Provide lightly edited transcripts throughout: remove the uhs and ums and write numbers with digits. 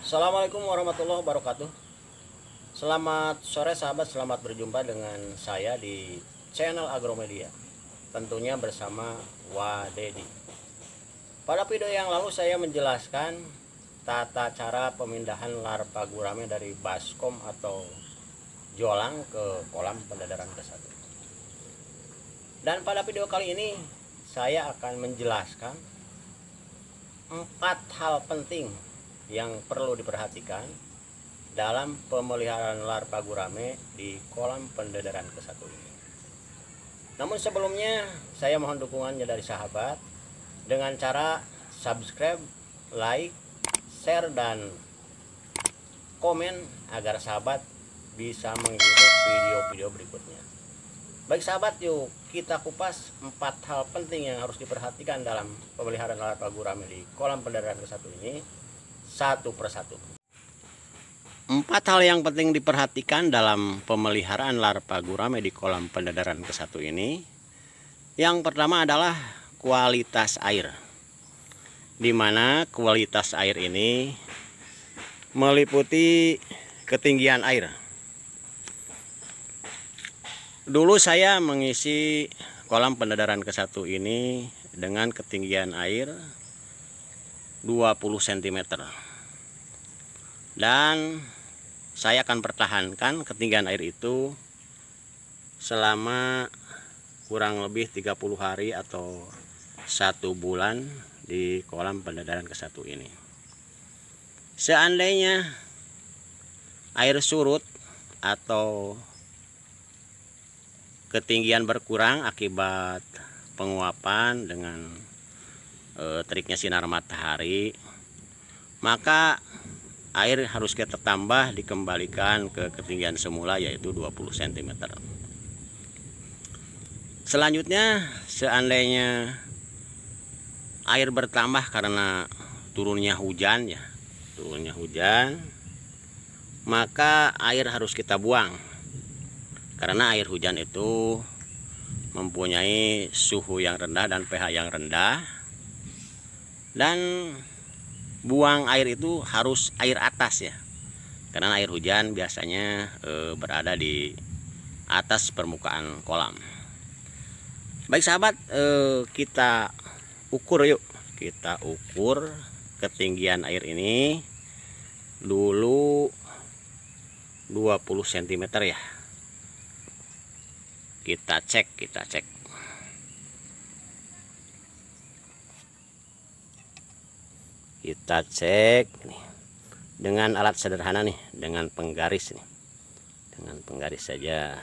Assalamualaikum warahmatullahi wabarakatuh. Selamat sore sahabat, selamat berjumpa dengan saya di channel Agromedia. Tentunya bersama Wadedi. Pada video yang lalu saya menjelaskan tata cara pemindahan larva gurame dari baskom atau jolang ke kolam pendadaran ke-1. Dan pada video kali ini saya akan menjelaskan 4 hal penting yang perlu diperhatikan dalam pemeliharaan larva gurame di kolam pendadaran ke-1 ini. Namun sebelumnya saya mohon dukungannya dari sahabat dengan cara subscribe, like, share, dan komen agar sahabat bisa mengikuti video-video berikutnya. Baik sahabat, yuk kita kupas 4 hal penting yang harus diperhatikan dalam pemeliharaan larva gurame di kolam pendadaran ke-1 ini satu persatu. 4 hal yang penting diperhatikan dalam pemeliharaan larva gurame di kolam pendadaran ke-1 ini. Yang pertama adalah kualitas air, di mana kualitas air ini meliputi ketinggian air. Dulu saya mengisi kolam pendadaran ke-1 ini dengan ketinggian air 20 cm. Dan saya akan pertahankan ketinggian air itu selama kurang lebih 30 hari atau 1 bulan di kolam pendadaran ke-1 ini. Seandainya air surut atau ketinggian berkurang akibat penguapan dengan teriknya sinar matahari, maka air harus kita tambah, dikembalikan ke ketinggian semula yaitu 20 cm. Selanjutnya, seandainya air bertambah karena turunnya hujan, maka air harus kita buang, karena air hujan itu mempunyai suhu yang rendah dan pH yang rendah. Dan buang air itu harus air atas ya, karena air hujan biasanya berada di atas permukaan kolam. Baik sahabat, kita ukur yuk, kita ukur ketinggian air ini dulu 20 cm ya. Kita cek nih dengan alat sederhana nih, dengan penggaris nih, dengan penggaris saja.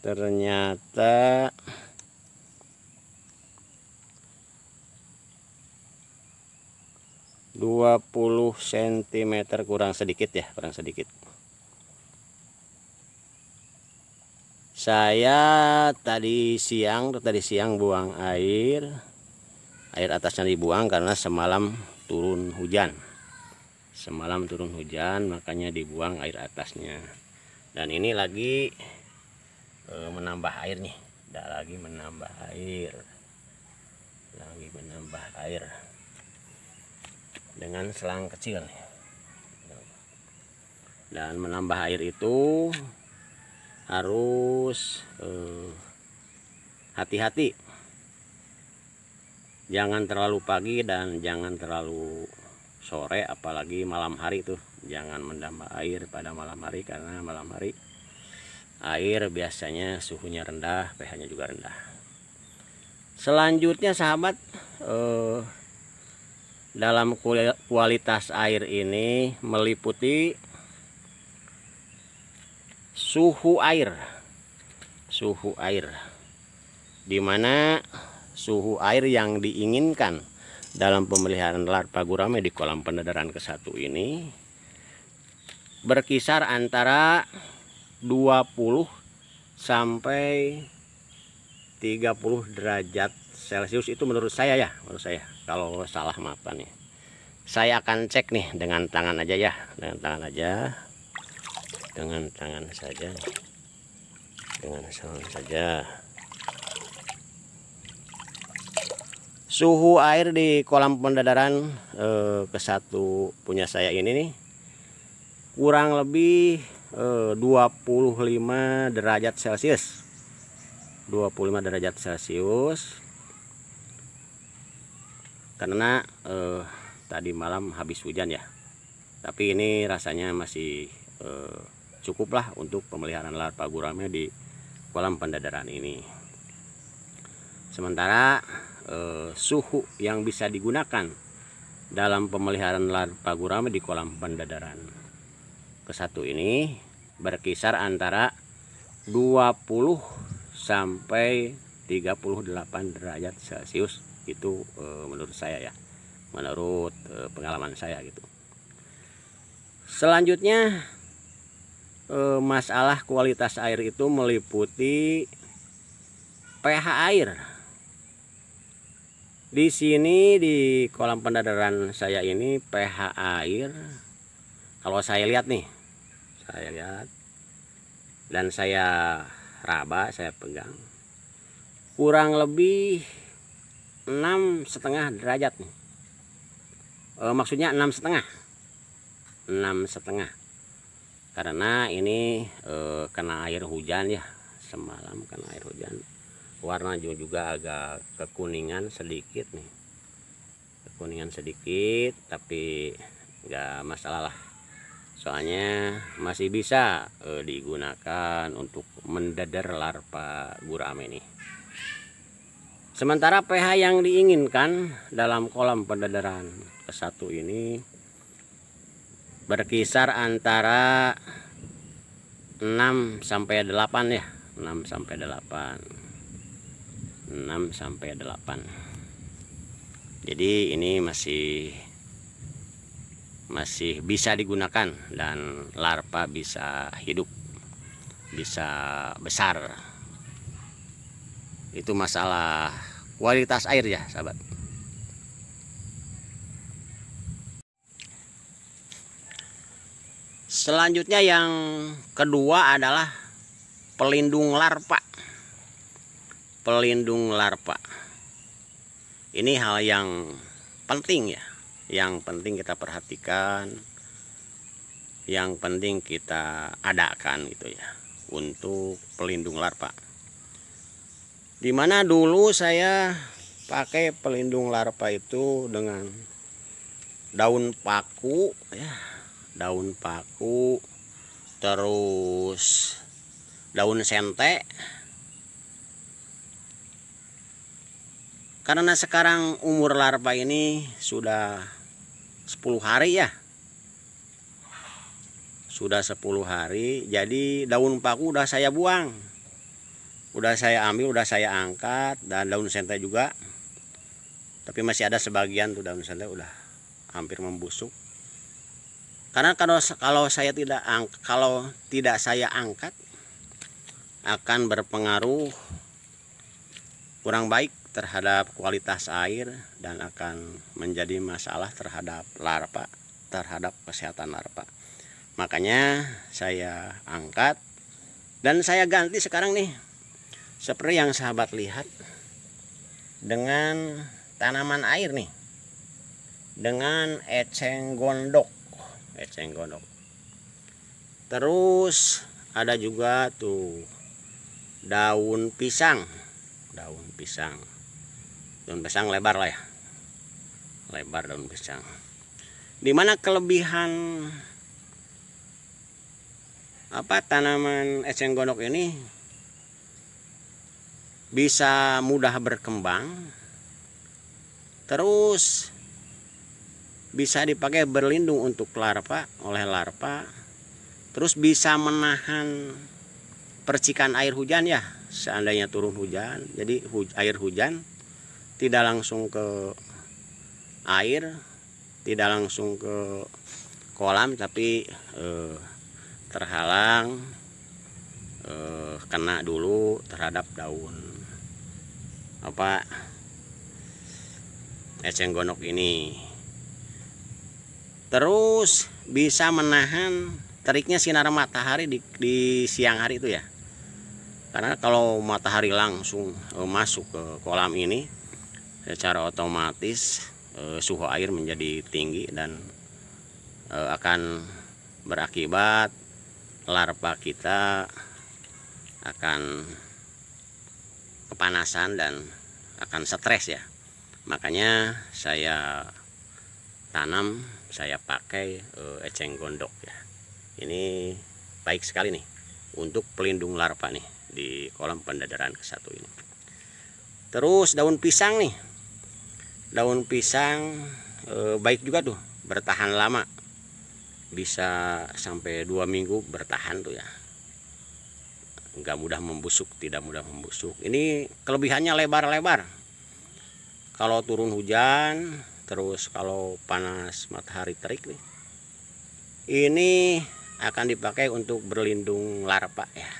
Ternyata dua 20 cm kurang sedikit ya, kurang sedikit. Saya tadi siang buang air atasnya dibuang karena semalam turun hujan. Makanya dibuang air atasnya. Dan ini lagi menambah air nih, lagi menambah air dengan selang kecil nih. Dan menambah air itu harus hati-hati, jangan terlalu pagi dan jangan terlalu sore, apalagi malam hari tuh jangan menambah air pada malam hari, karena malam hari air biasanya suhunya rendah, pH-nya juga rendah. Selanjutnya sahabat, dalam kualitas air ini meliputi suhu air, di mana suhu air yang diinginkan dalam pemeliharaan larva gurame di kolam pendadaran ke-1 ini berkisar antara 20 sampai 30 derajat Celcius itu menurut saya ya, kalau salah maafkan nih. Saya akan cek nih dengan tangan aja ya, dengan tangan saja, suhu air di kolam pendadaran ke-1 punya saya ini nih kurang lebih 25 derajat Celcius. 25 derajat Celcius karena tadi malam habis hujan ya. Tapi ini rasanya masih cukup lah untuk pemeliharaan larva gurame di kolam pendadaran ini. Sementara suhu yang bisa digunakan dalam pemeliharaan larva gurame di kolam pendadaran ke-1 ini berkisar antara 20 sampai 38 derajat Celcius. Itu menurut saya ya, menurut pengalaman saya gitu. Selanjutnya masalah kualitas air itu meliputi pH air. Di sini di kolam pendadaran saya ini pH air, kalau saya lihat nih, dan saya raba, saya pegang, kurang lebih 6,5 derajat nih. Maksudnya 6,5 karena ini kena air hujan ya, semalam kena air hujan. Warna juga agak kekuningan sedikit nih, tapi nggak masalah lah, soalnya masih bisa digunakan untuk mendadar larva gurame nih. Sementara pH yang diinginkan dalam kolam pendadaran ke-1 ini berkisar antara 6 sampai 8 ya, 6 sampai 8. Jadi ini masih bisa digunakan dan larva bisa hidup, bisa besar. Itu masalah kualitas air ya sahabat. Selanjutnya yang kedua adalah pelindung larva. Ini hal yang penting ya, yang penting kita perhatikan, yang penting kita adakan gitu ya untuk pelindung larva. Dimana dulu saya pakai pelindung larva itu dengan daun paku ya, terus daun sente. Karena sekarang umur larva ini sudah 10 hari ya, sudah 10 hari, jadi daun paku udah saya buang, udah saya ambil, udah saya angkat, dan daun sente juga. Tapi masih ada sebagian tuh daun sente udah hampir membusuk. Karena kalau tidak saya angkat akan berpengaruh kurang baik terhadap kualitas air dan akan menjadi masalah terhadap larva, terhadap kesehatan larva. Makanya saya angkat dan saya ganti sekarang nih, seperti yang sahabat lihat, dengan tanaman air nih, dengan eceng gondok. Terus ada juga tuh daun pisang lebar lah ya, lebar daun pisang. Dimana kelebihan tanaman eceng gondok ini bisa mudah berkembang, terus bisa dipakai berlindung untuk larva, terus bisa menahan percikan air hujan ya, seandainya turun hujan. Jadi air hujan tidak langsung ke air, tidak langsung ke kolam, tapi terhalang, kena dulu terhadap daun eceng gondok ini. Terus bisa menahan teriknya sinar matahari di siang hari itu ya. Karena kalau matahari langsung masuk ke kolam ini, secara otomatis suhu air menjadi tinggi dan akan berakibat larva kita akan kepanasan dan akan stres ya. Makanya saya pakai eceng gondok ya. Ini baik sekali nih untuk pelindung larva nih di kolam pendadaran ke-1 ini. Terus daun pisang nih. Daun pisang baik juga tuh, bertahan lama. Bisa sampai 2 minggu bertahan tuh ya. Enggak mudah membusuk, tidak mudah membusuk. Ini kelebihannya lebar-lebar. Kalau turun hujan, terus kalau panas matahari terik nih, ini akan dipakai untuk berlindung larva ya,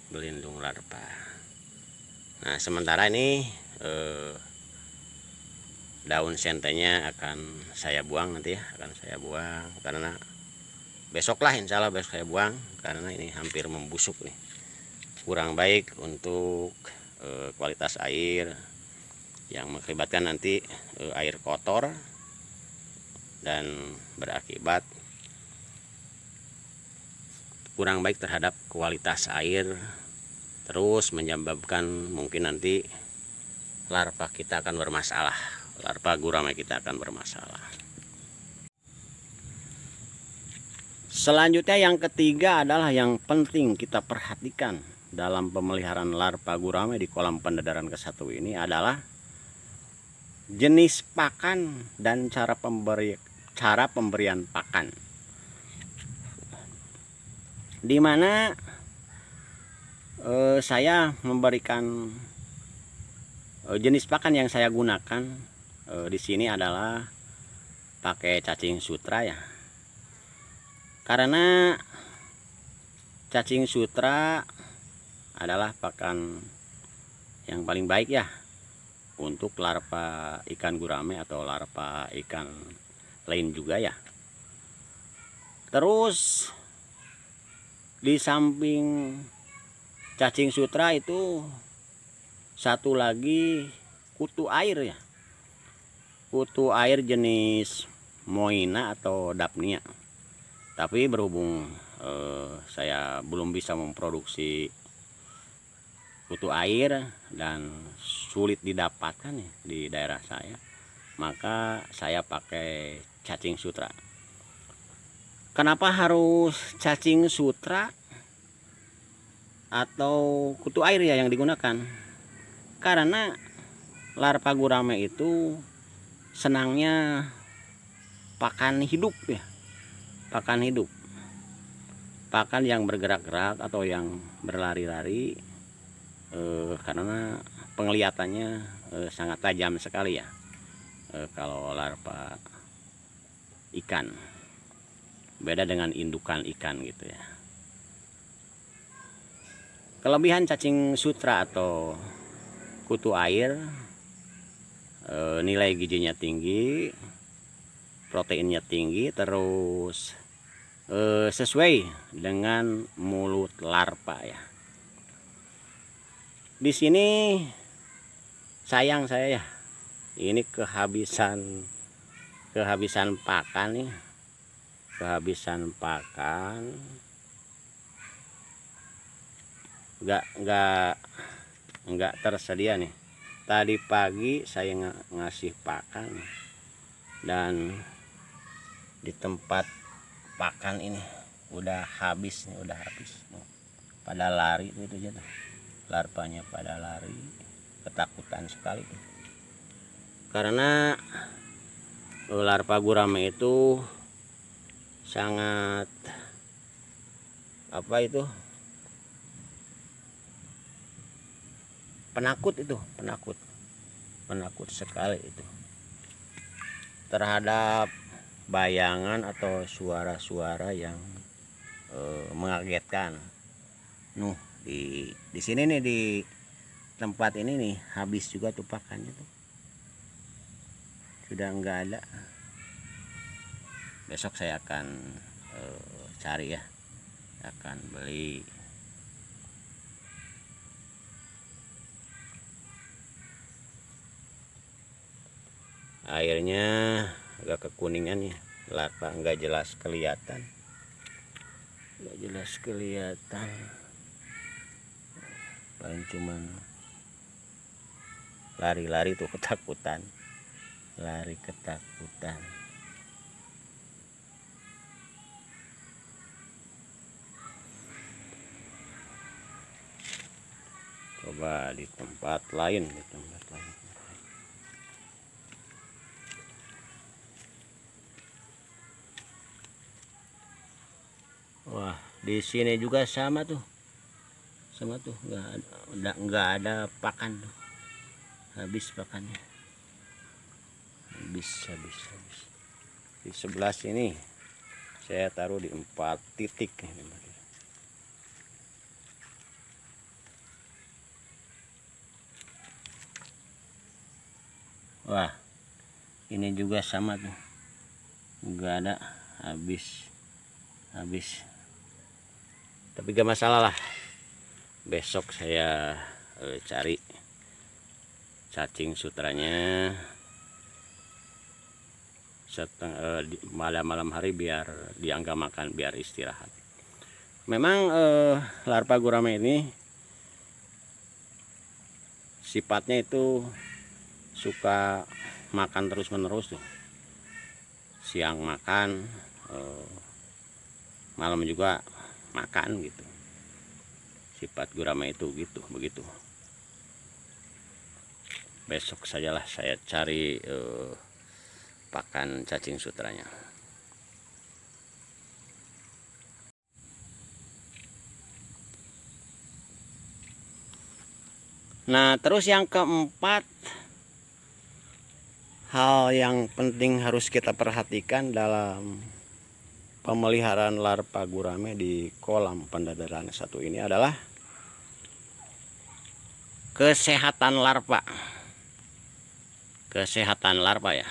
berlindung larva. Nah sementara ini daun sentenya akan saya buang nanti ya, akan saya buang karena besok lah, insya Allah besok saya buang karena ini hampir membusuk nih, kurang baik untuk kualitas air yang mengakibatkan nanti air kotor dan berakibat kurang baik terhadap kualitas air, terus menyebabkan mungkin nanti larva kita akan bermasalah, larva gurame kita akan bermasalah. Selanjutnya yang ketiga adalah yang penting kita perhatikan dalam pemeliharaan larva gurame di kolam pendadaran ke-1 ini adalah jenis pakan dan cara pemberian pakan. Dimana saya memberikan jenis pakan yang saya gunakan di sini adalah pakai cacing sutra ya. Karena cacing sutra adalah pakan yang paling baik ya untuk larva ikan gurame atau larva ikan lain juga ya. Terus di samping cacing sutra itu satu lagi kutu air ya. Kutu air jenis Moina atau Daphnia. Tapi berhubung saya belum bisa memproduksi kutu air dan sulit didapatkan ya di daerah saya, maka saya pakai cacing sutra. Kenapa harus cacing sutra atau kutu air ya yang digunakan? Karena larva gurame itu senangnya pakan hidup ya, pakan hidup, pakan yang bergerak-gerak atau yang berlari-lari. Karena penglihatannya sangat tajam sekali ya kalau larva ikan, beda dengan indukan ikan gitu ya. Kelebihan cacing sutra atau kutu air, nilai gizinya tinggi, proteinnya tinggi, terus sesuai dengan mulut larva ya. Di sini sayang saya ya, ini kehabisan pakan nih, kehabisan pakan, nggak tersedia nih. Tadi pagi saya ngasih pakan dan di tempat pakan ini udah habis nih, udah habis. Pada lari itu aja tuh. Larvanya pada lari, ketakutan sekali karena larva gurame itu sangat penakut sekali itu terhadap bayangan atau suara-suara yang mengagetkan. Di sini nih tempat ini nih habis juga tuh pakannya tuh, sudah enggak ada. Besok saya akan cari ya, akan beli. Airnya agak kekuningan ya, larva enggak jelas kelihatan, paling cuman lari-lari tuh ketakutan, coba di tempat lain, Wah, di sini juga sama tuh, nggak ada pakan tuh, habis pakannya, habis. Di sebelah sini saya taruh di 4 titik nih. Wah, ini juga sama tuh, nggak ada, habis. Tapi gak masalah lah, besok saya cari cacing sutranya malam hari biar dia nggak makan, biar istirahat. Memang larva gurame ini sifatnya itu suka makan terus menerus tuh, siang makan, malam juga makan gitu. Sifat gurame itu begitu. Besok sajalah saya cari pakan cacing sutranya. Nah, terus yang keempat, hal yang penting harus kita perhatikan dalam pemeliharaan larva gurame di kolam pendadaran satu ini adalah kesehatan larva. Ya.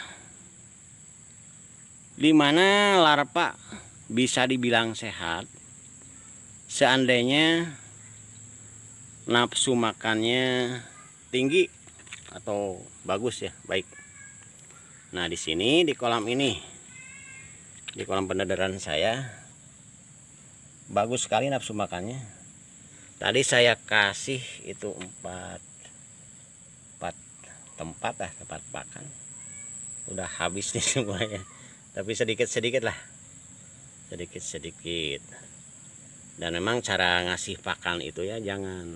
Dimana larva bisa dibilang sehat seandainya nafsu makannya tinggi atau bagus ya, baik. Nah, di sini di kolam ini, di kolam pendadaran saya, bagus sekali nafsu makannya. Tadi saya kasih itu 4 tempat pakan, udah habis nih semuanya. Tapi sedikit lah, sedikit. Dan memang cara ngasih pakan itu ya jangan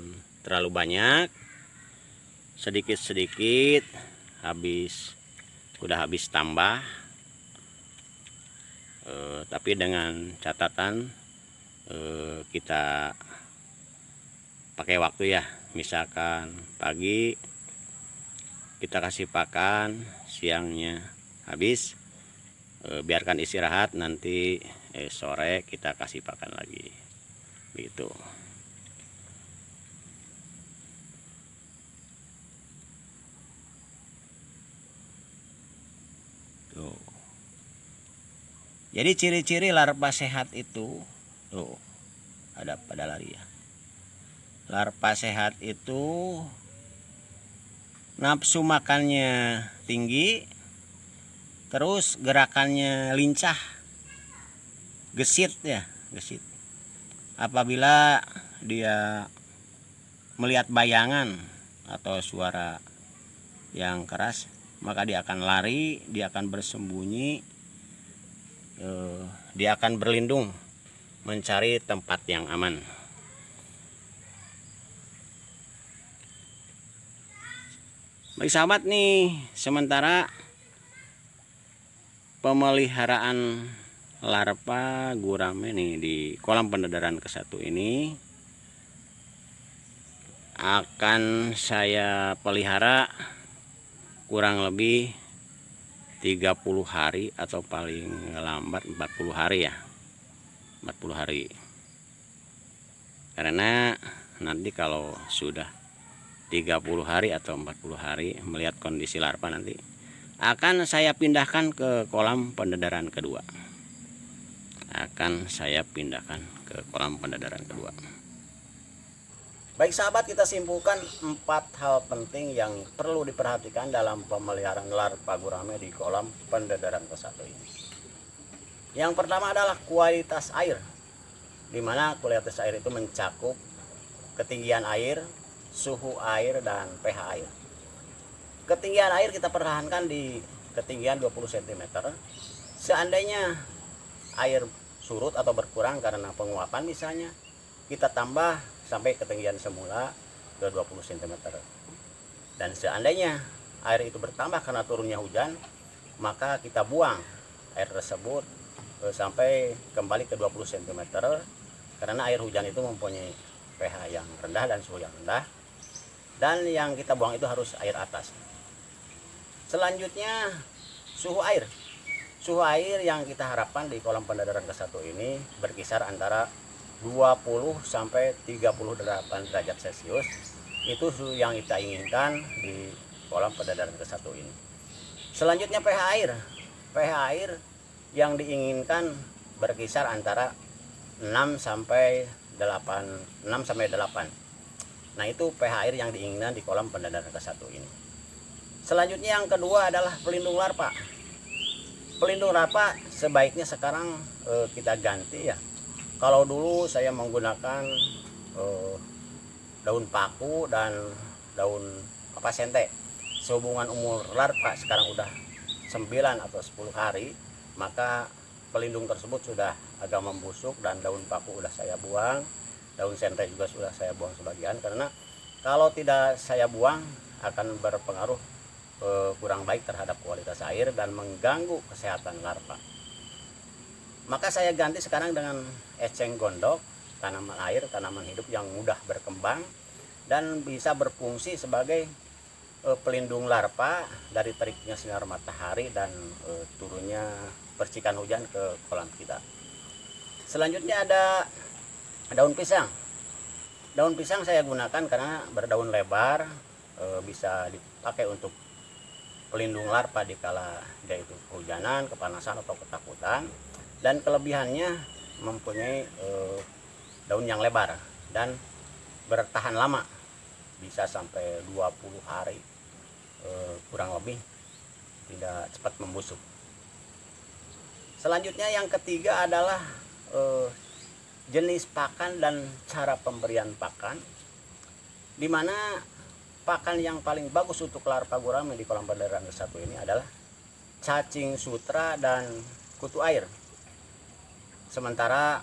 terlalu banyak, sedikit habis, udah habis tambah. Tapi dengan catatan kita pakai waktu ya, misalkan pagi kita kasih pakan, siangnya habis, biarkan istirahat, nanti sore kita kasih pakan lagi, begitu. Tuh. Jadi ciri-ciri larva sehat itu tuh ada pada lari ya. Larva sehat itu nafsu makannya tinggi, terus gerakannya lincah, gesit. Apabila dia melihat bayangan atau suara yang keras, maka dia akan lari, dia akan bersembunyi, dia akan berlindung mencari tempat yang aman. Baik sahabat nih, sementara pemeliharaan larva gurame nih di kolam pendadaran ke-1 ini akan saya pelihara kurang lebih 30 hari atau paling lambat 40 hari ya. 40 hari. Karena nanti kalau sudah 30 hari atau 40 hari melihat kondisi larva nanti akan saya pindahkan ke kolam pendedaran kedua. Baik sahabat, kita simpulkan 4 hal penting yang perlu diperhatikan dalam pemeliharaan larva gurame di kolam pendedaran ke-1 ini. Yang pertama adalah kualitas air, di mana kualitas air itu mencakup ketinggian air, suhu air, dan pH air. Ketinggian air kita pertahankan di ketinggian 20 cm. Seandainya air surut atau berkurang karena penguapan misalnya, kita tambah sampai ketinggian semula ke 20 cm. Dan seandainya air itu bertambah karena turunnya hujan, maka kita buang air tersebut sampai kembali ke 20 cm, karena air hujan itu mempunyai pH yang rendah dan suhu yang rendah, dan yang kita buang itu harus air atas. Selanjutnya suhu air. Suhu air yang kita harapkan di kolam pendedaran ke-1 ini berkisar antara 20 sampai 38 derajat Celcius. Itu suhu yang kita inginkan di kolam pendedaran ke-1 ini. Selanjutnya pH air. pH air yang diinginkan berkisar antara 6 sampai 8. Nah, itu pH air yang diinginkan di kolam pendedaran ke-1 ini. Selanjutnya yang kedua adalah pelindung larva. Pelindung larva sebaiknya sekarang kita ganti ya. Kalau dulu saya menggunakan daun paku dan daun sente. Sehubungan umur larva sekarang udah 9 atau 10 hari, maka pelindung tersebut sudah agak membusuk dan daun paku udah saya buang, daun sente juga sudah saya buang sebagian, karena kalau tidak saya buang akan berpengaruh kurang baik terhadap kualitas air dan mengganggu kesehatan larva. Maka saya ganti sekarang dengan eceng gondok, tanaman air, tanaman hidup yang mudah berkembang dan bisa berfungsi sebagai pelindung larva dari teriknya sinar matahari dan turunnya percikan hujan ke kolam kita. Selanjutnya ada daun pisang. Daun pisang saya gunakan karena berdaun lebar, bisa dipakai untuk pelindung larva dikala dia itu kehujanan, kepanasan atau ketakutan, dan kelebihannya mempunyai daun yang lebar dan bertahan lama, bisa sampai 20 hari kurang lebih, tidak cepat membusuk. Selanjutnya yang ketiga adalah jenis pakan dan cara pemberian pakan, di mana pakan yang paling bagus untuk larva gurame di kolam pendedaran ke-1 ini adalah cacing sutra dan kutu air. Sementara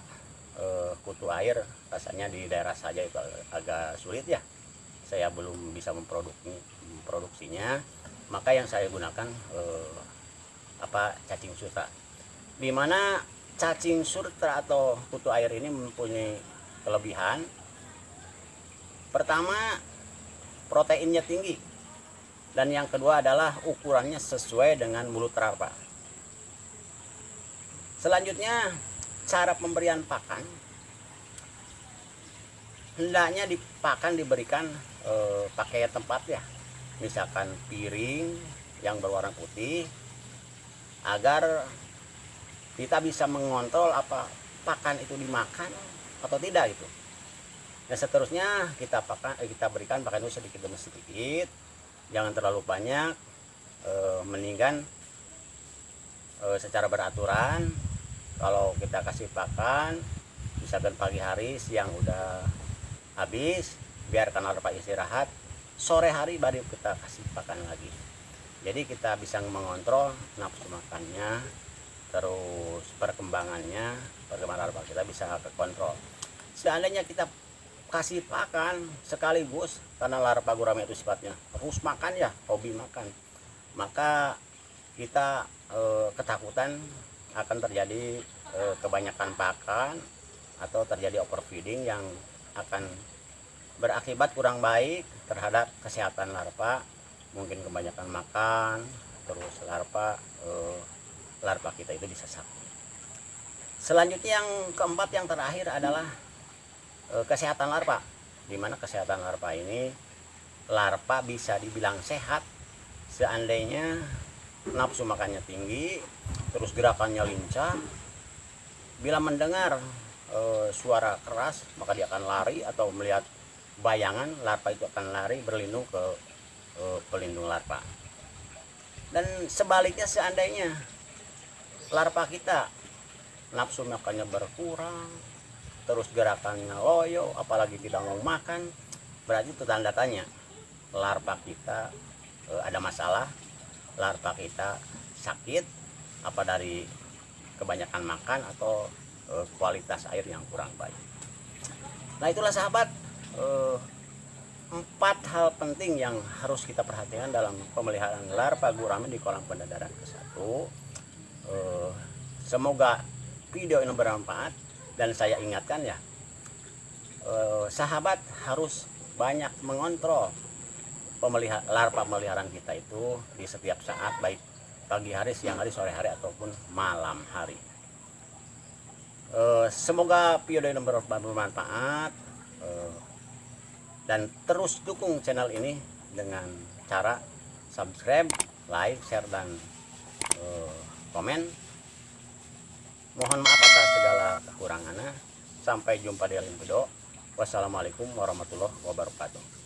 kutu air rasanya di daerah saja itu agak sulit ya, saya belum bisa memproduksinya, maka yang saya gunakan cacing sutra, di mana cacing sutra atau kutu air ini mempunyai kelebihan. Pertama, proteinnya tinggi, dan yang kedua adalah ukurannya sesuai dengan mulut larva. Selanjutnya, cara pemberian pakan, hendaknya diberikan pakai tempat ya, misalkan piring yang berwarna putih, agar kita bisa mengontrol apa pakan itu dimakan atau tidak itu. Dan seterusnya kita berikan pakan itu sedikit demi sedikit, jangan terlalu banyak, mendingan secara beraturan. Kalau kita kasih pakan misalkan pagi hari, siang udah habis, biarkan larva istirahat, sore hari baru kita kasih pakan lagi. Jadi kita bisa mengontrol nafsu makannya, terus perkembangan larva kita bisa terkontrol. Seandainya kita kasih pakan sekaligus, karena larva gurame itu sifatnya terus makan ya, hobi makan, maka kita ketakutan akan terjadi kebanyakan pakan atau terjadi overfeeding yang akan berakibat kurang baik terhadap kesehatan larva. Mungkin kebanyakan makan, terus larva kita itu bisa sakit. Selanjutnya yang keempat, yang terakhir adalah kesehatan larva, di mana kesehatan larva ini larva bisa dibilang sehat seandainya nafsu makannya tinggi, terus gerakannya lincah. Bila mendengar suara keras maka dia akan lari, atau melihat bayangan larva itu akan lari berlindung ke pelindung larva. Dan sebaliknya, seandainya larva kita nafsu makannya berkurang, terus gerakannya loyo, apalagi tidak mau makan, berarti itu tanda tanya larva kita ada masalah, larva kita sakit, apa dari kebanyakan makan atau kualitas air yang kurang baik. Nah itulah sahabat, 4 hal penting yang harus kita perhatikan dalam pemeliharaan larva gurame di kolam pendadaran ke-1. Semoga video ini bermanfaat, dan saya ingatkan ya, sahabat harus banyak mengontrol larva pemeliharaan kita itu di setiap saat, baik pagi hari, siang hari, sore hari, ataupun malam hari. Semoga video ini bermanfaat, dan terus dukung channel ini dengan cara subscribe, like, share, dan komen. Mohon maaf atas segala kekurangannya. Sampai jumpa di lain video. Wassalamualaikum warahmatullahi wabarakatuh.